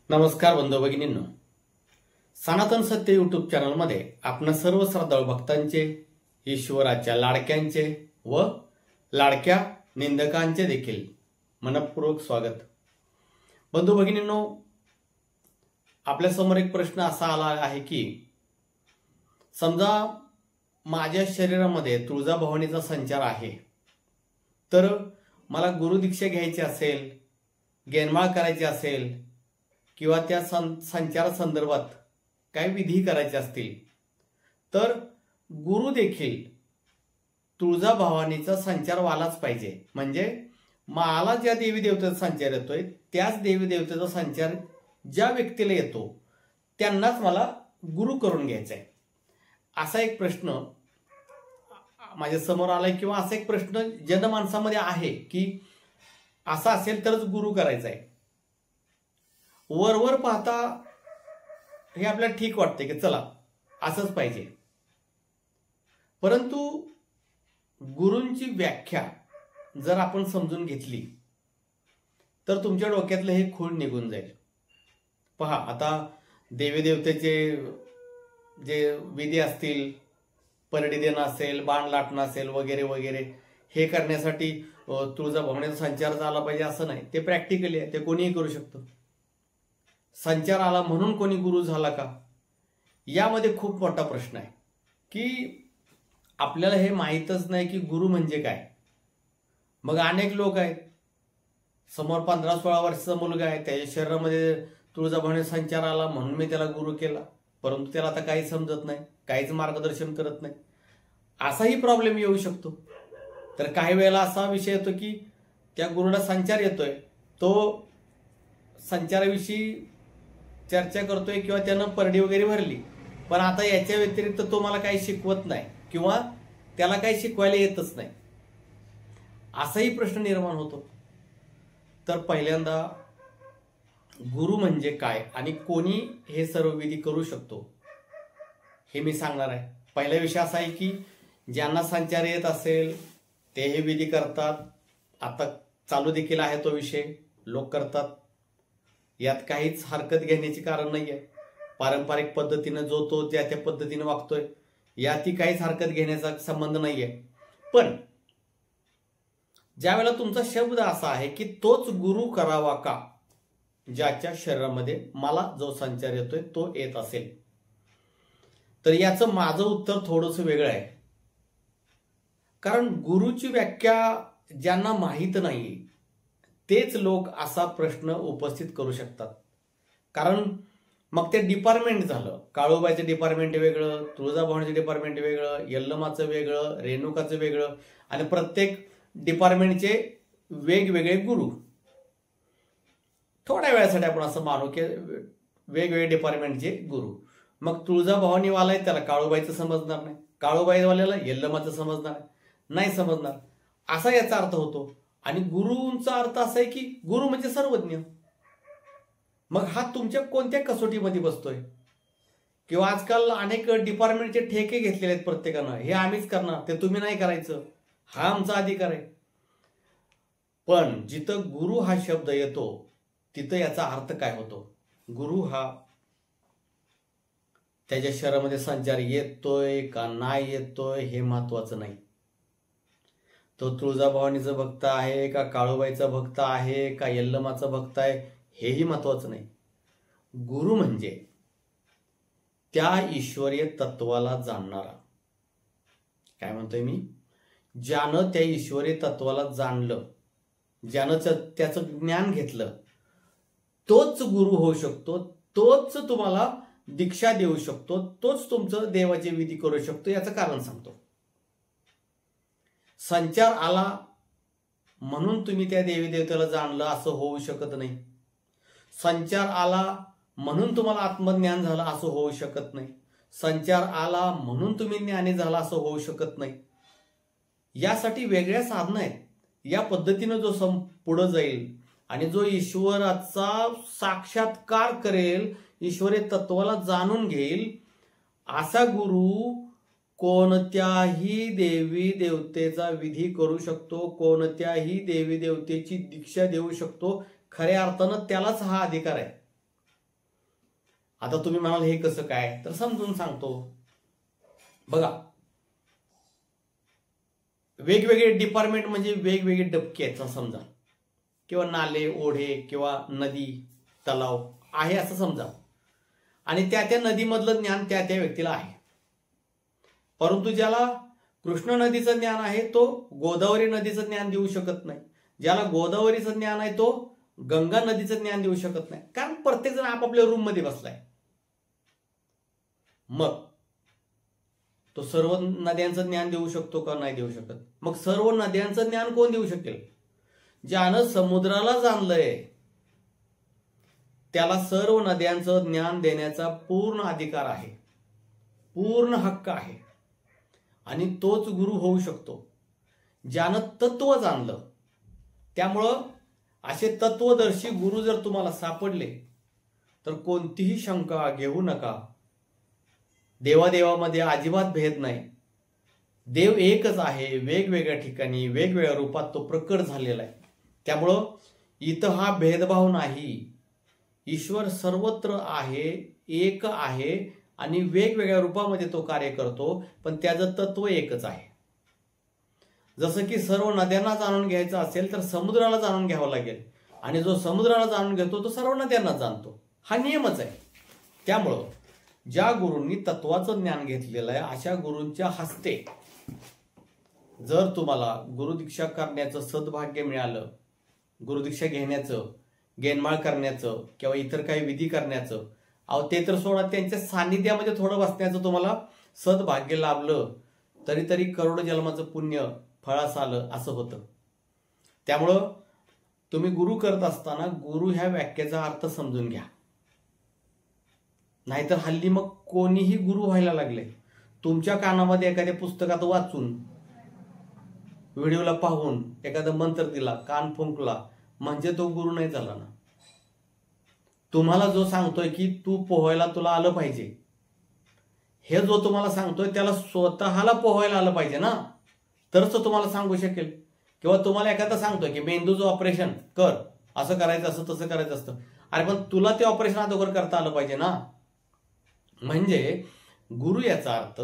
नमस्कार बंधू भगिनींनो, सनातन सत्य यूट्यूब चॅनलमध्ये आपणा सर्व श्रद्धाळू भक्तांचे, ईश्वराच्या लाडक्यांचे व लाडक्या निंदकांचे देखील मनपूर्वक स्वागत। बंधू भगिनींनो, आपल्या समोर एक प्रश्न असा आला आहे की समजा माझ्या शरीरामध्ये तुळजाभवानीचा संचार आहे, तर मला गुरुदीक्षा घ्यायची असेल, गेनमाळ करायची असेल किंवा त्या संचार संदर्भात काय विधी करायचे असतील तर गुरु देखील तुळजाभवानीचा संचार वालाच पाहिजे। म्हणजे मला ज्या देवी देवतेचा संचार येतोय त्याच देवी देवतेचा संचार ज्या व्यक्तीला येतो त्यांनाच मला गुरु करून घ्यायचा आहे, असा एक प्रश्न माझ्या समोर आलाय किंवा असा एक प्रश्न जनमानसामध्ये आहे की असा असेल तरच गुरु करायचा आहे। वरवर पाहता हे आपल्याला ठीक वाटते की चला असंच पाहिजे, परंतु गुरूंची व्याख्या जर आपण समजून घेतली तर तुमच्या डोक्यातलं हे खूळ निघून जाईल। पहा, आता देवी देवतेचे जे विधी असतील, परडी देणं असेल, बाण लाटणं असेल वगैरे वगैरे, हे करण्यासाठी तुळजाभवानीचा संचार झाला पाहिजे असं नाही, ते प्रॅक्टिकली आहे, ते कोणीही करू शकतं। संचार आला म्हणून कोणी गुरु झाला का, यामध्ये खूप मोठा प्रश्न आहे की आपल्याला हे माहीतच नाही की गुरु म्हणजे काय। मग अनेक लोक आहेत, समोर 15-16 वर्षाचा मुलगा आहे, त्याच्या शरीरामध्ये तुळजाभवानी संचार आला म्हणून मी त्याला गुरु केला, परंतु त्याला आता काही समजत नाही, काहीच मार्गदर्शन करत नाही, असाही प्रॉब्लेम येऊ शकतो। तर काही वेळेला असा विषय येतो की त्या गुरुला संचार येतोय, तो संचाराविषयी चर्चा करतोय किंवा त्यानं परडी वगैरे भरली, पण आता याच्या व्यतिरिक्त तो मला काही शिकवत नाही किंवा त्याला काही शिकवायला येतच नाही, असाही प्रश्न निर्माण होतो। तर पहिल्यांदा गुरु म्हणजे काय आणि कोणी हे सर्व विधी करू शकतो हे मी सांगणार आहे। पहिला विषय असा आहे की ज्यांना संचार येत असेल ते हे विधी करतात, आता चालू देखील आहे तो विषय, लोक करतात, यात काहीच हरकत घेण्याची कारण नाहीये। पारंपरिक पद्धतीने जो तो त्या पद्धतीने वागतोय यातही काहीच हरकत घेण्याचा संबंध नाहीये। पण ज्या वेळेला तुमचा शब्द असा आहे की तोच गुरु करावा का ज्याच्या शरीरामध्ये मला जो संचार येतोय तो येत असेल, तर याचं माझं उत्तर थोडंसं वेगळं आहे। कारण गुरुची व्याख्या ज्यांना माहीत नाही तेच लोक असा प्रश्न उपस्थित करू शकतात। कारण मग ते डिपार्टमेंट झालं, काळूबाईचं डिपार्टमेंट वेगळं, तुळजाभवानीचं डिपार्टमेंट वेगळं, यल्लमाचं वेगळं, रेणुकाचं वेगळं, आणि प्रत्येक डिपार्टमेंटचे वेगवेगळे गुरु। थोड्या वेळासाठी आपण असं मानू की वेगवेगळे डिपार्टमेंटचे गुरु, मग तुळजाभवानीवाला आहे त्याला काळूबाईचं समजणार नाही, काळूबाईवाल्याला यल्लमाचं समजणार नाही समजणार, असा याचा अर्थ होतो। आणि गुरुंचा अर्थ असा आहे की गुरु म्हणजे सर्वज्ञ। मग हा तुमच्या कोणत्या कसोटीमध्ये बसतोय? किंवा आजकाल अनेक डिपार्टमेंटचे ठेके घेतलेले आहेत प्रत्येकानं, हे आम्हीच करणार, ते तुम्ही नाही करायचं, हा आमचा अधिकार आहे। पण जिथं गुरु हा शब्द येतो तिथं याचा अर्थ काय होतो? गुरु हा त्याच्या शरीरामध्ये संचार येतोय का नाही येतोय हे महत्वाचं नाही, तो तुळजाभवानीचा भक्त आहे का काळूबाईचा भक्त आहे का यल्लमाचा भक्त आहे हेही महत्वाचं नाही। गुरु म्हणजे त्या ईश्वरीय तत्वाला जाणणारा, काय म्हणतोय मी, ज्यानं त्या ईश्वरीय तत्वाला जाणलं, ज्यानं त्याचं ज्ञान घेतलं, तोच गुरु होऊ शकतो, तोच तुम्हाला दीक्षा देऊ शकतो, तोच तुमचं देवाचे विधी करू शकतो। याचं कारण सांगतो। संचार आला म्हणून तुम्ही त्या देवी देवतेला जाणलं असं होऊ शकत नाही, संचार आला म्हणून तुम्हाला आत्मज्ञान झालं असं होऊ शकत नाही, संचार आला म्हणून तुम्ही ज्ञानी झाला असं होऊ शकत नाही। यासाठी वेगळ्या साधनं आहेत। या पद्धतीनं जो पुढे जाईल आणि जो ईश्वराचा साक्षात्कार करेल, ईश्वरी तत्वाला जाणून घेईल, असा गुरु कोणत्याही देवी देवतेचा विधी करू शकतो, कोणत्याही देवी देवतेची दीक्षा देऊ शकतो। खऱ्या अर्थानं त्यालाच हा अधिकार आहे। आता तुम्ही म्हणाल हे कसं काय, तर समजून सांगतो. बघा, वेगवेगळे डिपार्टमेंट म्हणजे वेगवेगळे डबके आहेत समजा, किंवा नाले, ओढे किंवा नदी, तलाव आहे असं समजा, आणि त्या त्या नदीमधलं ज्ञान त्या त्या व्यक्तीला आहे. परंतु ज्याला कृष्ण नदीचं ज्ञान आहे तो गोदावरी नदीचं ज्ञान देऊ शकत नाही. ज्याला गोदावरीचं ज्ञान आहे तो गंगा नदीचं ज्ञान देऊ शकत नाही, कारण प्रत्येक जण आपापल्या रूम मध्ये बसलाय. मग तो सर्व नद्यांचं ज्ञान देऊ शकतो का? नाही देऊ शकत. मग सर्व नद्यांचं ज्ञान कोण देऊ शकेल? ज्यानं समुद्राला जाणलंय त्याला सर्व नद्यांचं ज्ञान देण्याचा पूर्ण अधिकार आहे, पूर्ण हक्क आहे, आणि तोच गुरु होऊ शकतो ज्यानं तत्व जाणलं. त्यामुळं असे तत्वदर्शी गुरु जर तुम्हाला सापडले तर कोणतीही शंका घेऊ नका. देवादेवामध्ये अजिबात भेद नाही. देव एकच आहे, वेगवेगळ्या ठिकाणी वेगवेगळ्या रूपात तो प्रकट झालेला आहे. त्यामुळं इथं हा भेदभाव नाही. ईश्वर सर्वत्र आहे, एक आहे, आणि वेगवेगळ्या रूपामध्ये तो कार्य करतो, पण त्याचं तत्व एकच आहे. जसं की सर्व नद्यांना जाणून घ्यायचं असेल तर समुद्राला जाणून घ्यावं लागेल, आणि जो समुद्राला जाणून घेतो तो सर्व नद्यांना जाणतो. हा नियमच आहे. त्यामुळं ज्या गुरूंनी तत्वाचं ज्ञान घेतलेलं आहे अशा गुरूंच्या हस्ते जर तुम्हाला गुरुदीक्षा करण्याचं सद्भाग्य मिळालं, गुरुदीक्षा घेण्याचं, गेनमाळ करण्याचं किंवा इतर काही विधी करण्याचं, अहो ते तर सोडा, त्यांच्या सानिध्यामध्ये थोडं बसण्याचं तुम्हाला सद्भाग्य लाभलं तरी करोडो जन्माचं पुण्य फळास आलं असं होतं. त्यामुळं तुम्ही गुरु करत असताना गुरु ह्या वाक्याचा अर्थ समजून घ्या. नाहीतर हल्ली मग कोणीही गुरु व्हायला लागले. तुमच्या कानामध्ये एखाद्या पुस्तकात वाचून, व्हिडिओला पाहून एखादा मंत्र दिला, कान फुंकला म्हणजे तो गुरु नाही झाला ना. तुम्हाला जो सांगतोय की तू पोहायला तुला आलं पाहिजे, हे जो तुम्हाला सांगतोय त्याला स्वतःला पोहायला आलं पाहिजे ना, तरच तो तुम्हाला सांगू शकेल. किंवा तुम्हाला एखादा सांगतोय की मेंदूचं ऑपरेशन कर, असं करायचं असतं, तसं करायचं असतं. अरे पण तुला ते ऑपरेशन अगोदर करता आलं पाहिजे ना. म्हणजे गुरु याचा अर्थ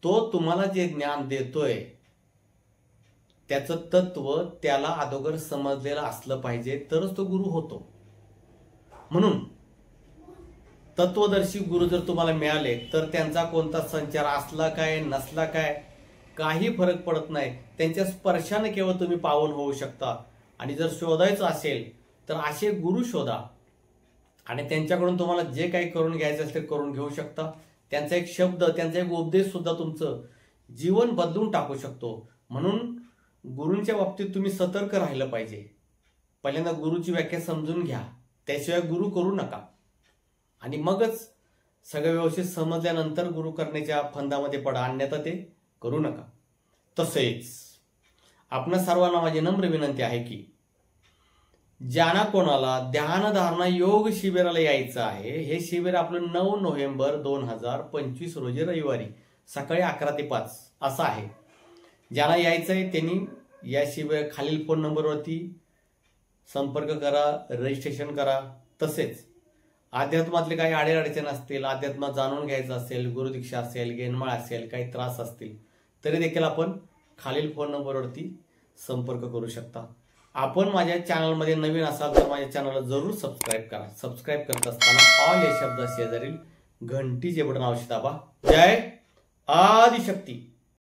तो तुम्हाला जे ज्ञान देतोय त्याचं तत्व त्याला अगोदर समजलेलं असलं पाहिजे, तरच तो गुरु होतो. म्हणून तत्वदर्शी गुरु जर तुम्हाला मिळाले तर त्यांचा कोणता संचार असला काय नसला काय काही फरक पडत नाही. त्यांच्या स्पर्शाने केवळ तुम्ही पावन होऊ शकता. आणि जर शोधायचं असेल तर असे गुरु शोधा, आणि त्यांच्याकडून तुम्हाला जे काही करून घ्यायचं असेल ते करून घेऊ शकता. त्यांचा एक शब्द, त्यांचा एक उपदेश सुद्धा तुमचं जीवन बदलून टाकू शकतो. म्हणून गुरूंच्या बाबतीत तुम्ही सतर्क राहिलं पाहिजे. पहिल्यांदा गुरुची व्याख्या समजून घ्या, त्याशिवाय गुरु करू नका, आणि मगच सगळं व्यवस्थित समजल्यानंतर गुरु करण्याच्या फंदामध्ये पडा, अन्यथा ते करू नका. तसेच आपणा सर्वांना माझी नम्र विनंती आहे की ज्यांना कोणाला ध्यानधारणा योग शिबिराला यायचं आहे, हे शिबिर आपलं 9 नोव्हेंबर 2025 रोजी रविवारी सकाळी 11 ते 5 असं आहे. ज्यांना यायचं आहे त्यांनी या शिबिर खालील फोन नंबरवरती संपर्क करा, रजिस्ट्रेशन करा. तसेच अध्यात्मातले काही अडचणी असतील, अध्यात्मात जाणून घ्यायचं असेल, गुरुदीक्षा असेल, गेनमाळ असेल, काही त्रास असतील तरी देखील आपण खालील फोन नंबरवरती संपर्क करू शकता. आपण माझ्या चॅनलमध्ये नवीन असाल तर माझ्या चॅनलला जरूर सबस्क्राईब करा. सबस्क्राईब करत असताना ऑल या शब्द शेजारील घंटीचे बटन अवश्य दाबा. जय आदिशक्ती.